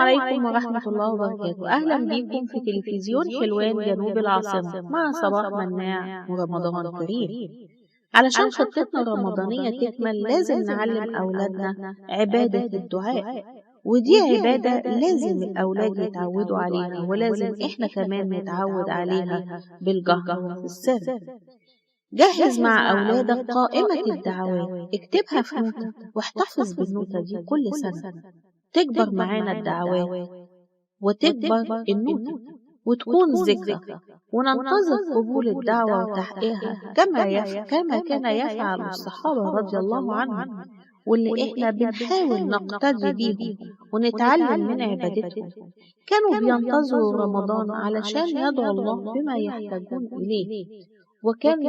عليكم ورحمة الله وبركاته. أهلا بكم في تلفزيون حلوان جنوب العاصمة مع صباح مناع ورمضان كريم. علشان خطتنا الرمضانية تكمل لازم نعلم أولادنا عبادة الدعاء، ودي عبادة لازم الأولاد يتعودوا عليها، ولازم إحنا كمان نتعود عليها بالجهر وفي السر. جهز مع أولادك قائمة الدعوات، اكتبها في نوتة واحتفظ بالنوتة دي كل سنة. تكبر معانا الدعوات وتكبر النوتة وتكون ذكرى، وننتظر قبول الدعوة وتحقيقها كما كان يفعل الصحابة رضي الله عنهم، واللي احنا بنحاول نقتدي بيهم ونتعلم من عبادتهم. كانوا بينتظروا رمضان علشان يدعوا الله بما يحتاجون إليه، وكان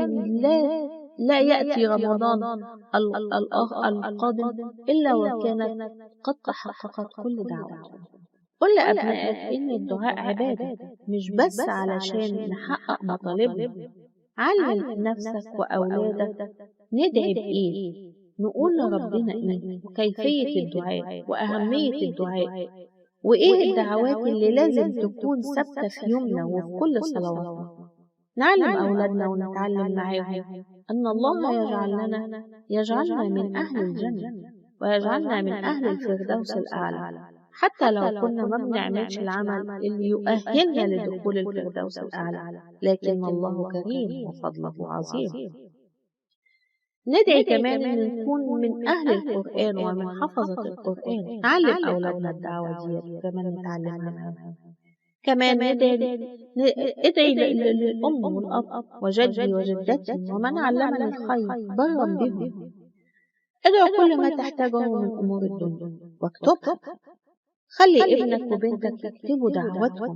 لا يأتي رمضان القادم إلا وكانت قد تحققت كل دعواتهم. قل لأبنائك إن الدعاء عبادة، مش بس علشان نحقق مطالبنا. علم نفسك وأولادك ندعي بإيه، نقول لربنا إيه، وكيفية الدعاء وأهمية الدعاء، وإيه الدعوات اللي لازم تكون ثابتة في يومنا وفي كل صلواتنا. نعلم أولادنا ونتعلم معاهم أن الله يجعلنا من أهل الجنة، ويجعلنا من أهل الفردوس الأعلى، حتى لو كنا ما بنعملش العمل اللي يؤهلنا لدخول الفردوس الأعلى، لكن الله كريم وفضله عظيم. ندعي كمان أن نكون من أهل القرآن ومن حفظة القرآن. نعلم أولادنا الدعوة دي كمان نتعلمها معاهم. كمان ادعي للأم والأب وجدي وجدتي ومن علمني الخير برا بهم. ادعو كل ما تحتاجه من أمور الدنيا واكتبها. خلي ابنك وبنتك يكتبوا دعوتهم،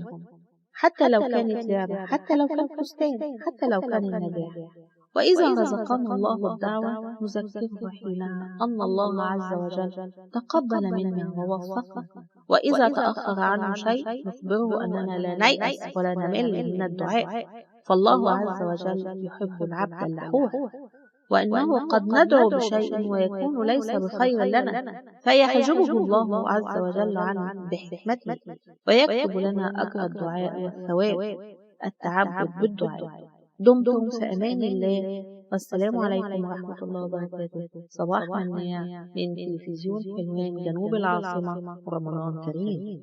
حتى لو كانت لعبة، حتى لو كان فستان، حتى لو كان النجاح. وإذا رزقنا الله الدعوة نذكره حينها أن الله عز وجل تقبل منا ووفقنا، وإذا تأخر عنه شيء نخبره أننا لا نيأس ولا نمل من الدعاء، فالله عز وجل يحب العبد اللحوح، وأنه قد ندعو بشيء ويكون ليس بخير لنا فيحجبه الله عز وجل عنه بحكمته، ويكتب لنا أجر الدعاء والثواب التعبد بالدعاء. دمتم في أمان الله، والسلام عليكم ورحمة الله وبركاته. صباح مناع من تلفزيون حلوان جنوب العاصمة، ورمضان كريم.